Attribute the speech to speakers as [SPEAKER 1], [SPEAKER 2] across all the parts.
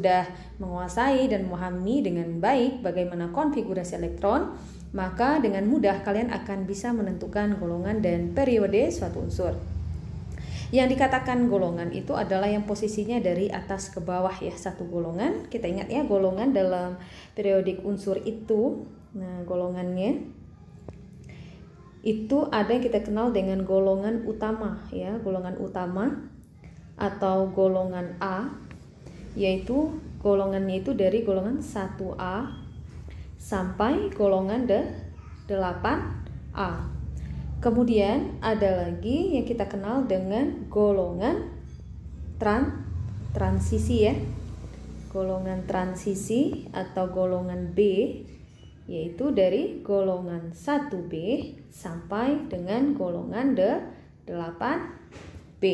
[SPEAKER 1] sudah menguasai dan memahami dengan baik bagaimana konfigurasi elektron, maka dengan mudah kalian akan bisa menentukan golongan dan periode suatu unsur. Yang dikatakan golongan itu adalah yang posisinya dari atas ke bawah ya, satu golongan. Kita ingat ya, golongan dalam periodik unsur itu, nah golongannya itu ada yang kita kenal dengan golongan utama ya, golongan utama atau golongan A, yaitu golongannya itu dari golongan 1A sampai golongan 8A. Kemudian ada lagi yang kita kenal dengan golongan transisi ya. Golongan transisi atau golongan B, yaitu dari golongan 1B sampai dengan golongan 8B.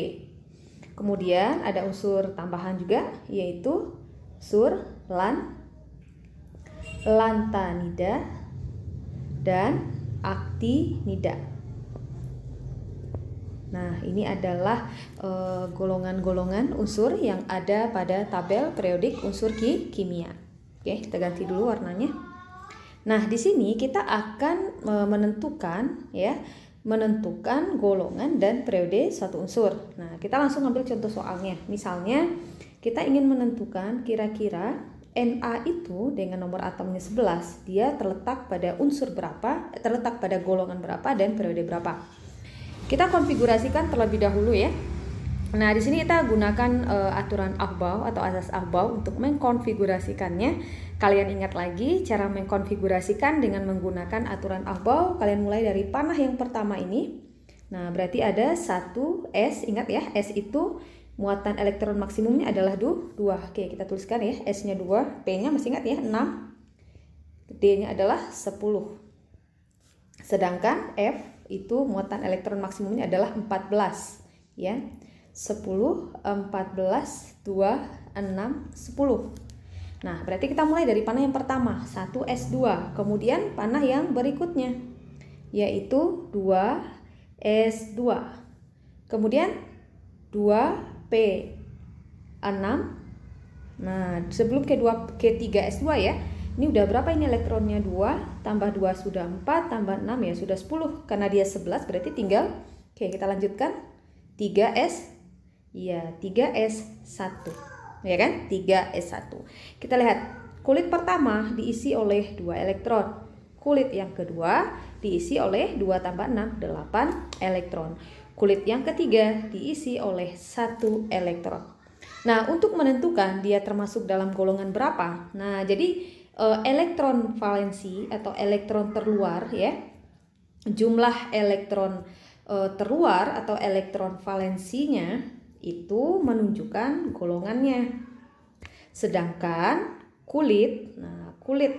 [SPEAKER 1] Kemudian ada unsur tambahan juga, yaitu unsur lantanida dan aktinida. Nah, ini adalah golongan-golongan unsur yang ada pada tabel periodik unsur kimia. Oke, kita ganti dulu warnanya. Nah, di sini kita akan menentukan golongan dan periode suatu unsur. Nah, kita langsung ambil contoh soalnya. Misalnya, kita ingin menentukan kira-kira Na itu dengan nomor atomnya 11, dia terletak pada unsur berapa, terletak pada golongan berapa dan periode berapa. Kita konfigurasikan terlebih dahulu ya. Nah, di sini kita gunakan aturan Aufbau atau asas Aufbau untuk mengkonfigurasikannya. Kalian ingat lagi cara mengkonfigurasikan dengan menggunakan aturan Aufbau. Kalian mulai dari panah yang pertama ini. Nah, berarti ada 1S, ingat ya, S itu muatan elektron maksimumnya adalah 2. Oke, kita tuliskan ya, S-nya 2, P-nya masih ingat ya, 6, D-nya adalah 10. Sedangkan F itu muatan elektron maksimumnya adalah 14 ya. 10, 14, 2, 6, 10. Nah, berarti kita mulai dari panah yang pertama, 1S2. Kemudian panah yang berikutnya, yaitu 2S2. Kemudian 2P6. Nah, sebelum ke3S2 ya. Ini udah berapa ini elektronnya? 2, tambah 2 sudah 4, tambah 6 ya sudah 10. Karena dia 11 berarti tinggal, oke kita lanjutkan, 3S. Ya, 3S1. Ya kan? 3S1. Kita lihat, kulit pertama diisi oleh 2 elektron. Kulit yang kedua diisi oleh 2 tambah 6, 8 elektron. Kulit yang ketiga diisi oleh 1 elektron. Nah, untuk menentukan dia termasuk dalam golongan berapa. Nah, jadi elektron valensi atau elektron terluar ya. Jumlah elektron terluar atau elektron valensinya itu menunjukkan golongannya. Sedangkan kulit, nah kulit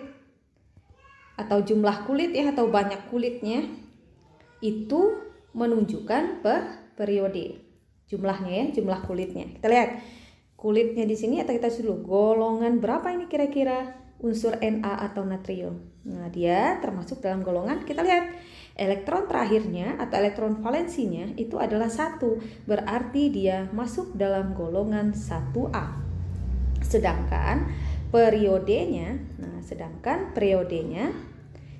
[SPEAKER 1] atau jumlah kulit ya atau banyak kulitnya itu menunjukkan periode. Jumlahnya ya, jumlah kulitnya. Kita lihat kulitnya di sini atau kita dulu golongan berapa ini kira-kira unsur Na atau natrium. Nah, dia termasuk dalam golongan, kita lihat elektron terakhirnya atau elektron valensinya itu adalah 1, berarti dia masuk dalam golongan 1A. Sedangkan periodenya,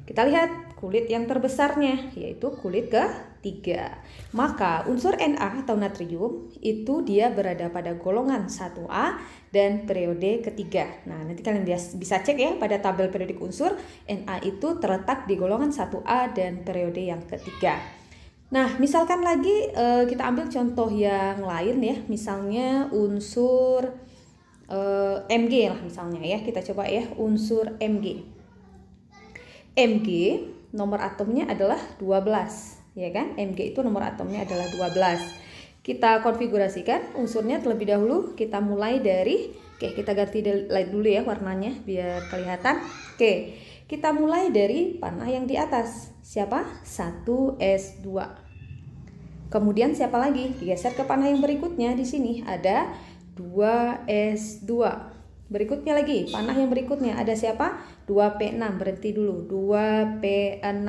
[SPEAKER 1] kita lihat kulit yang terbesarnya yaitu kulit ketiga. Maka unsur Na atau natrium itu dia berada pada golongan 1A dan periode ketiga. Nah, nanti kalian bisa cek ya pada tabel periodik unsur, Na itu terletak di golongan 1A dan periode yang ketiga. Nah, misalkan lagi kita ambil contoh yang lain ya, misalnya unsur Mg lah misalnya ya, kita coba ya unsur Mg. Mg nomor atomnya adalah 12 ya kan, Mg itu nomor atomnya adalah 12. Kita konfigurasikan unsurnya terlebih dahulu. Kita mulai dari, kita ganti light dulu ya warnanya biar kelihatan. Kita mulai dari panah yang di atas. Siapa? 1S2. Kemudian siapa lagi? Digeser ke panah yang berikutnya. Di sini ada 2S2. Berikutnya lagi, panah yang berikutnya ada siapa? 2P6, berhenti dulu, 2P6.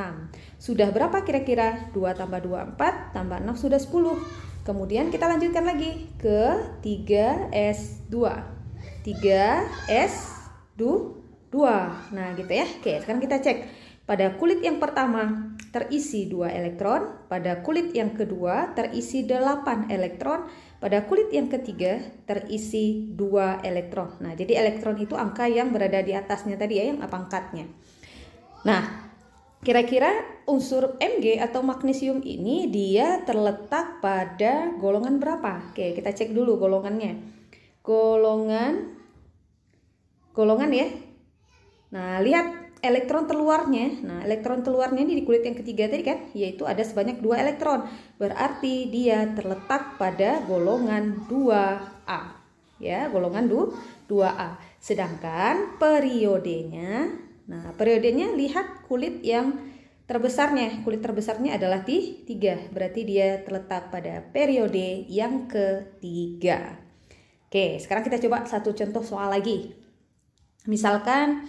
[SPEAKER 1] Sudah berapa kira-kira? 2 tambah 2, 4, tambah 6 sudah 10. Kemudian kita lanjutkan lagi ke 3S2. 3s2. Nah gitu ya. Oke, sekarang kita cek. Pada kulit yang pertama terisi 2 elektron, pada kulit yang kedua terisi 8 elektron, pada kulit yang ketiga terisi 2 elektron. Nah, jadi elektron itu angka yang berada di atasnya tadi ya, yang pangkatnya. Nah, kira-kira unsur Mg atau magnesium ini dia terletak pada golongan berapa? Oke, kita cek dulu golongannya. Golongan ya. Nah, lihat elektron terluarnya. Nah, elektron terluarnya ini di kulit yang ketiga tadi kan, yaitu ada sebanyak 2 elektron. Berarti dia terletak pada golongan 2A. Ya, golongan 2A. Sedangkan periodenya, nah, periodenya lihat kulit yang terbesarnya. Kulit terbesarnya adalah 3. Berarti dia terletak pada periode yang ketiga. Oke, sekarang kita coba satu contoh soal lagi. Misalkan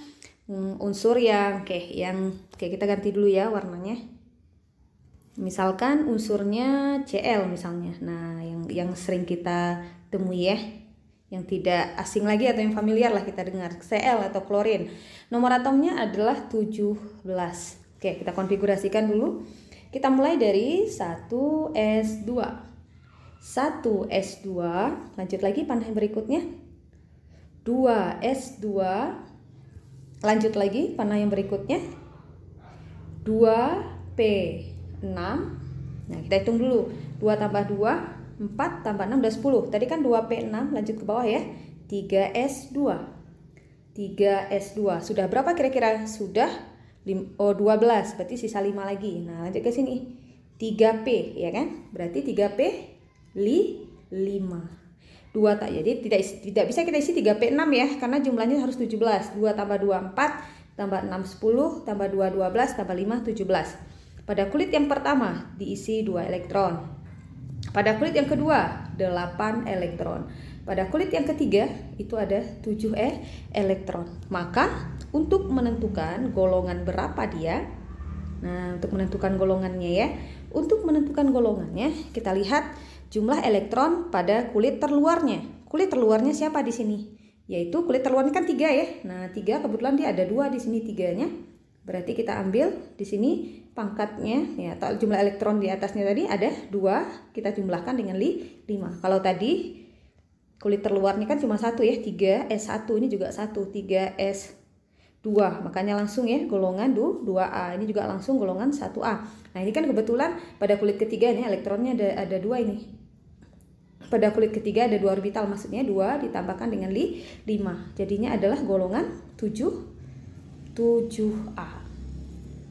[SPEAKER 1] unsur yang kita ganti dulu ya warnanya. Misalkan unsurnya Cl misalnya. Nah, yang sering kita temui ya, yang tidak asing lagi atau yang familiar lah kita dengar, Cl atau klorin. Nomor atomnya adalah 17. Oke, kita konfigurasikan dulu. Kita mulai dari 1s2. 1s2, lanjut lagi panah yang berikutnya. 2s2. Lanjut lagi panah yang berikutnya 2p6. Nah, kita hitung dulu. 2 tambah 2 4 tambah 6 udah 10. Tadi kan 2p6, lanjut ke bawah ya. 3s2. 3s2. Sudah berapa kira-kira? Sudah 12, berarti sisa 5 lagi. Nah, lanjut ke sini. 3p ya kan? Berarti 3p 5. 2 tak, jadi tidak bisa kita isi 3p6 ya, karena jumlahnya harus 17. 2 tambah 2 4 tambah 6 10 tambah 2 12 tambah 5 17. Pada kulit yang pertama diisi 2 elektron. Pada kulit yang kedua 8 elektron. Pada kulit yang ketiga itu ada 7 elektron. Maka untuk menentukan golongan berapa dia, nah untuk menentukan golongannya ya, untuk menentukan golongannya kita lihat jumlah elektron pada kulit terluarnya. Kulit terluarnya siapa di sini? Yaitu kulit terluarnya kan 3 ya. Nah, 3 kebetulan dia ada 2 di sini 3-nya. Berarti kita ambil di sini pangkatnya ya, atau jumlah elektron di atasnya tadi ada 2, kita jumlahkan dengan 5. Kalau tadi kulit terluarnya kan cuma 1 ya, 3s1, ini juga 1, 3s2. Makanya langsung ya golongan 2A. Ini juga langsung golongan 1A. Nah, ini kan kebetulan pada kulit ketiga ini elektronnya ada 2 ini. Pada kulit ketiga ada 2 orbital, maksudnya 2 ditambahkan dengan 5. Jadinya adalah golongan 7A.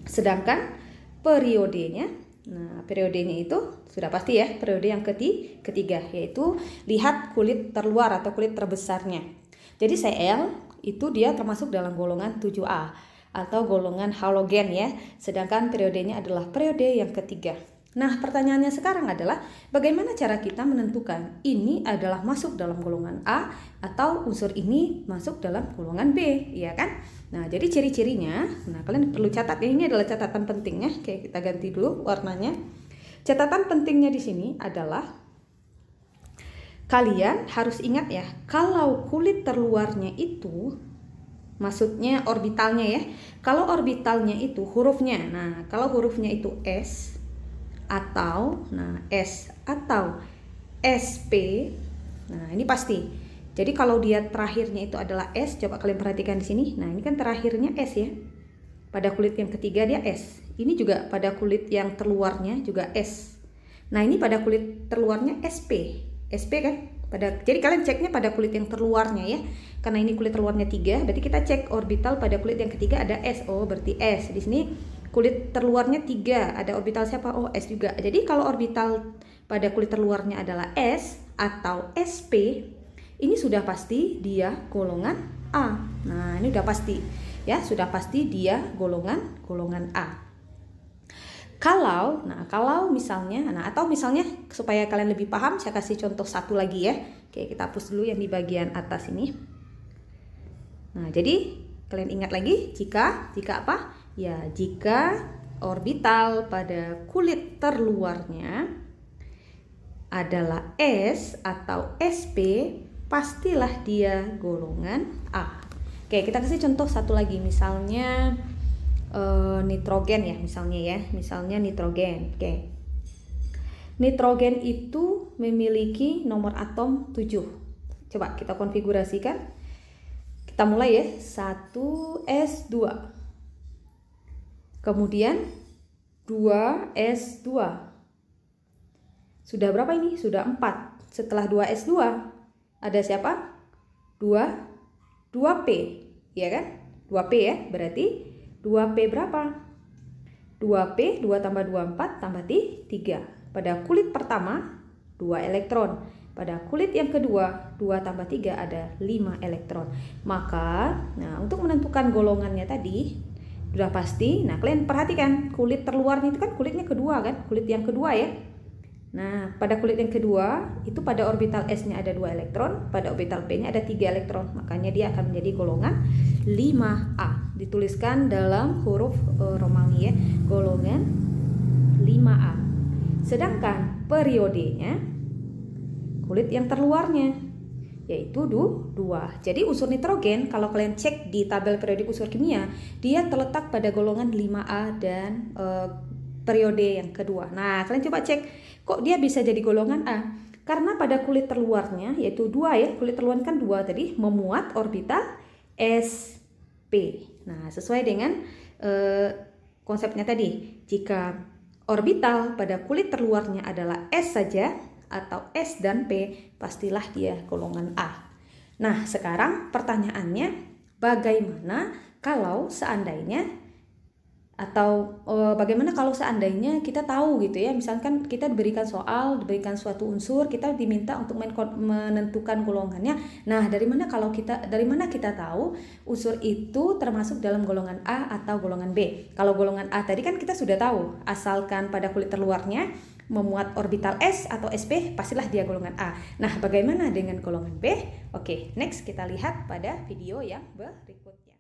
[SPEAKER 1] Sedangkan periodenya, nah periodenya itu sudah pasti ya, periode yang ketiga, yaitu lihat kulit terluar atau kulit terbesarnya. Jadi Cl itu dia termasuk dalam golongan 7A atau golongan halogen ya. Sedangkan periodenya adalah periode yang ketiga. Nah, pertanyaannya sekarang adalah bagaimana cara kita menentukan ini adalah masuk dalam golongan A atau unsur ini masuk dalam golongan B, ya kan? Nah, jadi ciri-cirinya, nah kalian perlu catat ya, ini adalah catatan pentingnya. Oke, kita ganti dulu warnanya. Catatan pentingnya di sini adalah kalian harus ingat ya, kalau kulit terluarnya itu, maksudnya orbitalnya ya, kalau orbitalnya itu hurufnya, nah kalau hurufnya itu S atau S atau SP, nah ini pasti. Jadi kalau dia terakhirnya itu adalah S, coba kalian perhatikan di sini. Nah ini kan terakhirnya S ya. Pada kulit yang ketiga dia S. Ini juga pada kulit yang terluarnya juga S. Nah ini pada kulit terluarnya SP. SP kan? Jadi kalian ceknya pada kulit yang terluarnya ya. Karena ini kulit terluarnya 3, berarti kita cek orbital pada kulit yang ketiga ada S. Oh, berarti S. Di sini kulit terluarnya 3, ada orbital siapa? Oh, S juga. Jadi kalau orbital pada kulit terluarnya adalah S atau SP, ini sudah pasti dia golongan A. Nah, ini udah pasti ya, sudah pasti dia golongan A. Kalau misalnya, atau misalnya supaya kalian lebih paham, saya kasih contoh satu lagi ya. Oke, kita hapus dulu yang di bagian atas ini. Nah, jadi kalian ingat lagi jika apa? Ya, jika orbital pada kulit terluarnya adalah S atau SP, pastilah dia golongan A. Oke, kita kasih contoh satu lagi, misalnya nitrogen ya, misalnya nitrogen. Oke. Nitrogen itu memiliki nomor atom 7. Coba kita konfigurasikan. Kita mulai ya, 1s2. Kemudian 2s2. Sudah berapa ini? Sudah 4. Setelah 2s2 ada siapa? 2p, ya kan? 2p ya, berarti 2p berapa? 2p, 2 tambah 2, 4, tambah 3. Pada kulit pertama 2 elektron. Pada kulit yang kedua 2 tambah 3 ada 5 elektron. Maka, nah untuk menentukan golongannya tadi sudah pasti. Nah kalian perhatikan kulit terluarnya itu kan kulitnya kedua kan, kulit yang kedua ya. Nah pada kulit yang kedua itu pada orbital S-nya ada 2 elektron, pada orbital P-nya ada 3 elektron. Makanya dia akan menjadi golongan 5A. Dituliskan dalam huruf Romawi ya, golongan 5A. Sedangkan periodenya kulit yang terluarnya yaitu 2. Jadi unsur nitrogen kalau kalian cek di tabel periodik unsur kimia, dia terletak pada golongan 5A dan periode yang kedua. Nah, kalian coba cek kok dia bisa jadi golongan A? Karena pada kulit terluarnya yaitu 2 ya, kulit terluarnya kan 2 tadi memuat orbital sp. Nah, sesuai dengan konsepnya tadi, jika orbital pada kulit terluarnya adalah S saja atau S dan P, pastilah dia golongan A. Nah, sekarang pertanyaannya, bagaimana kalau seandainya kita tahu gitu ya, misalkan kita diberikan soal, diberikan suatu unsur, kita diminta untuk menentukan golongannya. Nah, dari mana kita tahu unsur itu termasuk dalam golongan A atau golongan B? Kalau golongan A tadi kan kita sudah tahu, asalkan pada kulit terluarnya memuat orbital S atau sp, pastilah dia golongan A. Nah, bagaimana dengan golongan B? Oke, next kita lihat pada video yang berikutnya.